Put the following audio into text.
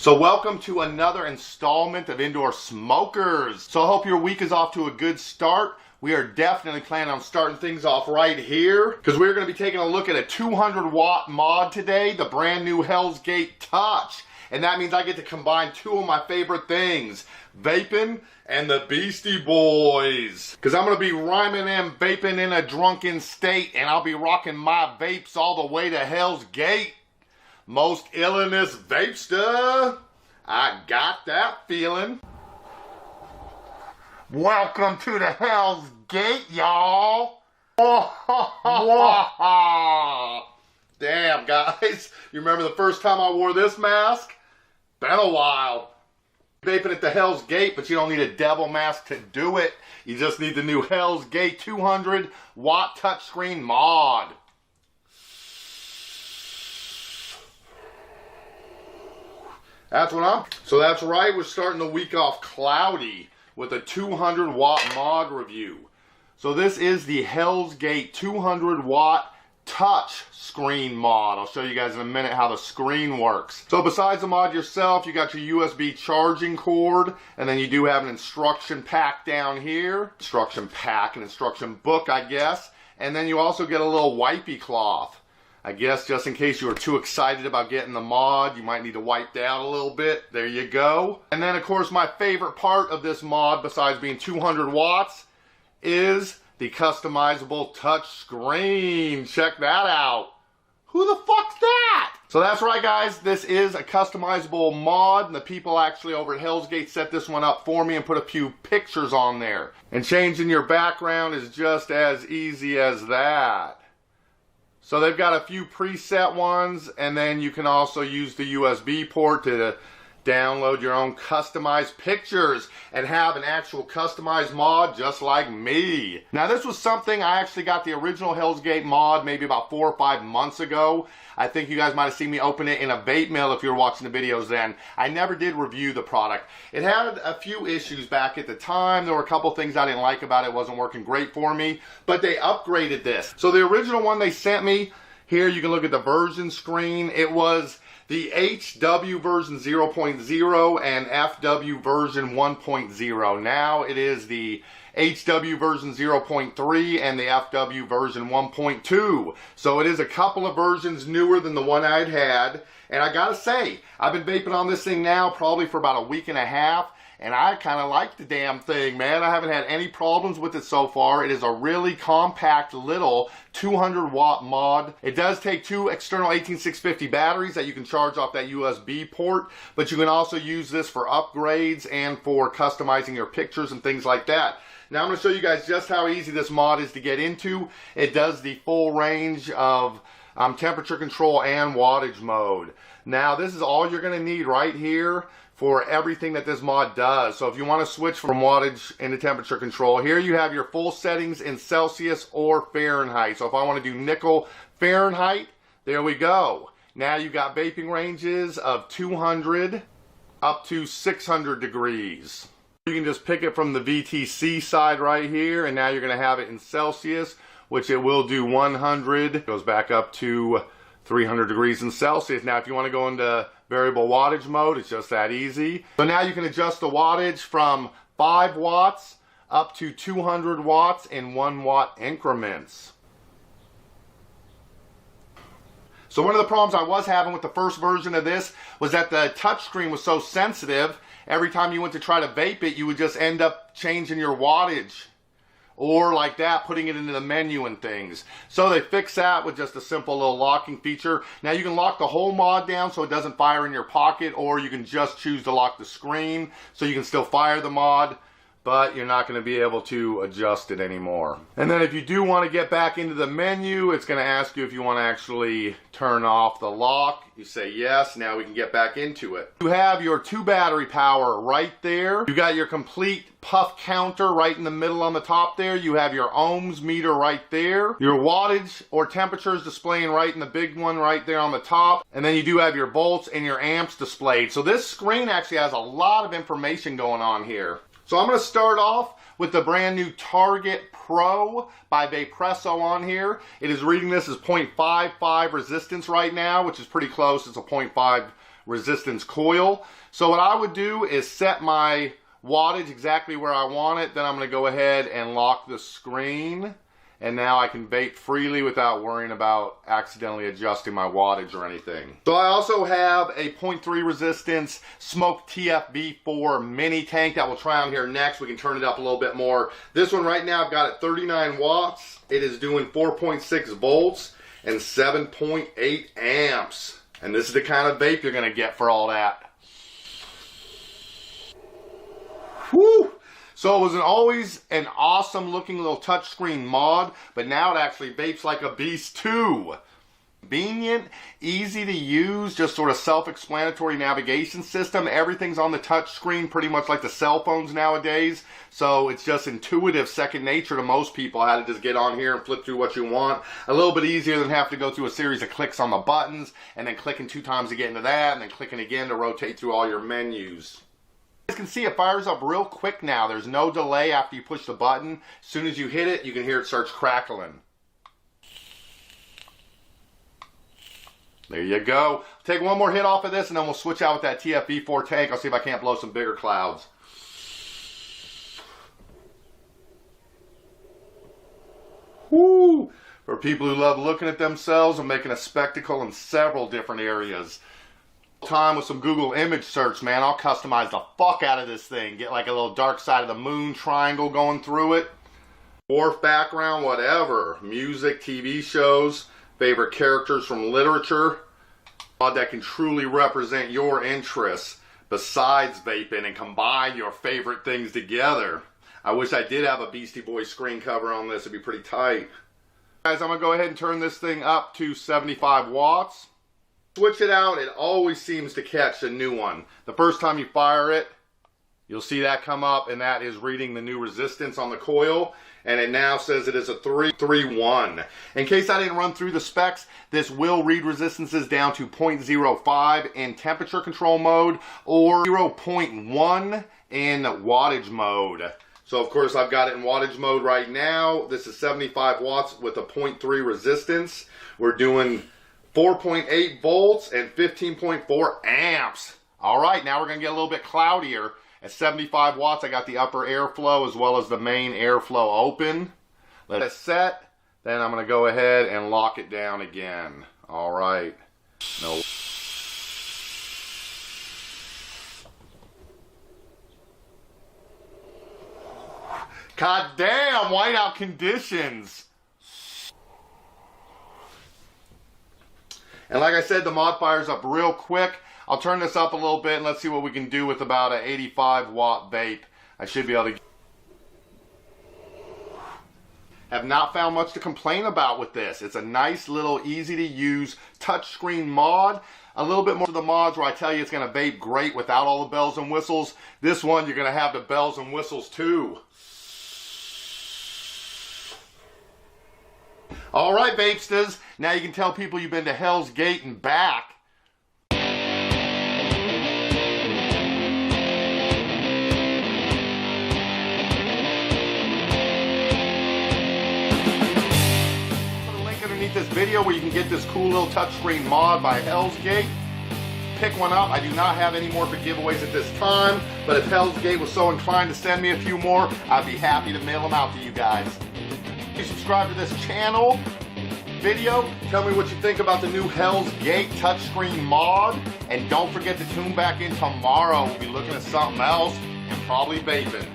So welcome to another installment of Indoor Smokers. So I hope your week is off to a good start. We are definitely planning on starting things off right here because we're going to be taking a look at a 200 watt mod today, the brand new Hell's Gate Touch. And that means I get to combine two of my favorite things, vaping and the Beastie Boys. Because I'm going to be rhyming and vaping in a drunken state, and I'll be rocking my vapes all the way to Hell's Gate. Most illness vapester, I got that feeling. Welcome to the Hell's Gate, y'all. Damn, guys. You remember the first time I wore this mask? Been a while. Vaping at the Hell's Gate, but you don't need a devil mask to do it. You just need the new Hell's Gate 200 watt touchscreen mod. So that's right, we're starting the week off cloudy with a 200 watt mod review. So this is the Hell's Gate 200 watt touch screen mod. I'll show you guys in a minute how the screen works. So besides the mod yourself, you got your USB charging cord, and then you do have an instruction pack down here. Instruction pack, an instruction book, I guess. And then you also get a little wipey cloth. I guess just in case you were too excited about getting the mod, you might need to wipe down a little bit. There you go. And then of course my favorite part of this mod, besides being 200 watts, is the customizable touch screen. Check that out. Who the fuck's that? So that's right, guys, this is a customizable mod, and the people actually over at Hell's Gate set this one up for me and put a few pictures on there. And changing your background is just as easy as that. So they've got a few preset ones, and then you can also use the USB port to download your own customized pictures and have an actual customized mod just like me. Now this was something I actually got the original Hell's Gate mod maybe about 4 or 5 months ago. I think you guys might have seen me open it in a vape mill if you were watching the videos then. I never did review the product. It had a few issues back at the time. There were a couple things I didn't like about it. It wasn't working great for me, but they upgraded this. So the original one they sent me, here you can look at the version screen. It was the HW version 0.0 and FW version 1.0. Now it is the HW version 0.3 and the FW version 1.2. So it is a couple of versions newer than the one I'd had. And I gotta say, I've been vaping on this thing now probably for about a week and a half. And I kind of like the damn thing, man. I haven't had any problems with it so far. It is a really compact little 200 watt mod. It does take two external 18650 batteries that you can charge off that USB port, but you can also use this for upgrades and for customizing your pictures and things like that. Now I'm going to show you guys just how easy this mod is to get into. It does the full range of temperature control and wattage mode. Now this is all you're going to need right here for everything that this mod does. So if you want to switch from wattage into temperature control, here you have your full settings in Celsius or Fahrenheit. So if I want to do nickel Fahrenheit, there we go. Now you've got vaping ranges of 200 up to 600 degrees. You can just pick it from the VTC side right here, and now you're going to have it in Celsius, which it will do 100. It goes back up to 300 degrees in Celsius. Now if you want to go into variable wattage mode, it's just that easy. So now you can adjust the wattage from 5 watts up to 200 watts in 1 watt increments. So one of the problems I was having with the first version of this was that the touchscreen was so sensitive. Every time you went to try to vape it, you would just end up changing your wattage. Or like that, putting it into the menu and things. So they fixed that with just a simple little locking feature. Now you can lock the whole mod down so it doesn't fire in your pocket, or you can just choose to lock the screen so you can still fire the mod, but you're not going to be able to adjust it anymore. And then if you do want to get back into the menu, it's going to ask you if you want to actually turn off the lock. You say yes, now we can get back into it. You have your 2 battery power right there. You got your complete puff counter right in the middle on the top there. You have your ohms meter right there. Your wattage or temperature is displaying right in the big one right there on the top. And then you do have your volts and your amps displayed. So this screen actually has a lot of information going on here. So I'm going to start off with the brand new Target Pro by Vapepresso on here. It is reading this as 0.55 resistance right now, which is pretty close. It's a 0.5 resistance coil. So what I would do is set my wattage exactly where I want it. Then I'm going to go ahead and lock the screen. And now I can vape freely without worrying about accidentally adjusting my wattage or anything. So I also have a 0.3 resistance Smoke TFB4 mini tank that we'll try on here next. We can turn it up a little bit more. This one right now I've got it 39 watts. It is doing 4.6 volts and 7.8 amps. And this is the kind of vape you're gonna get for all that. Woo! So it was always an awesome looking little touchscreen mod, but now it actually vapes like a beast too. Convenient, easy to use, just sort of self-explanatory navigation system. Everything's on the touch screen, pretty much like the cell phones nowadays. So it's just intuitive, second nature to most people how to just get on here and flip through what you want. A little bit easier than have to go through a series of clicks on the buttons, and then clicking 2 times to get into that, and then clicking again to rotate through all your menus. You can see it fires up real quick now. There's no delay after you push the button. As soon as you hit it, you can hear it starts crackling. There you go. Take one more hit off of this and then we'll switch out with that TFB4 tank. I'll see if I can't blow some bigger clouds. Woo! For people who love looking at themselves and making a spectacle in several different areas. Time with some Google image search, man. I'll customize the fuck out of this thing. Get like a little dark side of the moon triangle going through it. Dwarf background, whatever. Music, TV shows, favorite characters from literature. That can truly represent your interests besides vaping and combine your favorite things together. I wish I did have a Beastie Boys screen cover on this. It'd be pretty tight. Guys, I'm going to go ahead and turn this thing up to 75 watts. Switch it out, it always seems to catch a new one. The first time you fire it, you'll see that come up, and that is reading the new resistance on the coil, and it now says it is a 331. In case I didn't run through the specs, this will read resistances down to 0.05 in temperature control mode, or 0.1 in wattage mode. So of course I've got it in wattage mode right now. This is 75 watts with a 0.3 resistance. We're doing 4.8 volts and 15.4 amps. All right, now we're gonna get a little bit cloudier. At 75 watts, I got the upper airflow as well as the main airflow open. Let it set. Then I'm gonna go ahead and lock it down again. All right. No. God damn, whiteout conditions. And like I said, the mod fires up real quick. I'll turn this up a little bit and let's see what we can do with about an 85 watt vape. I should be able to... Have not found much to complain about with this. It's a nice little easy to use touchscreen mod. A little bit more to the mods where I tell you it's going to vape great without all the bells and whistles. This one you're going to have the bells and whistles too. All right, Vapesters, now you can tell people you've been to Hell's Gate and back. Put a link underneath this video where you can get this cool little touchscreen mod by Hell's Gate. Pick one up. I do not have any more for giveaways at this time, but if Hell's Gate was so inclined to send me a few more, I'd be happy to mail them out to you guys. Subscribe to this channel video. Tell me what you think about the new Hell's Gate touchscreen mod, and don't forget to tune back in tomorrow. We'll be looking at something else and probably vaping.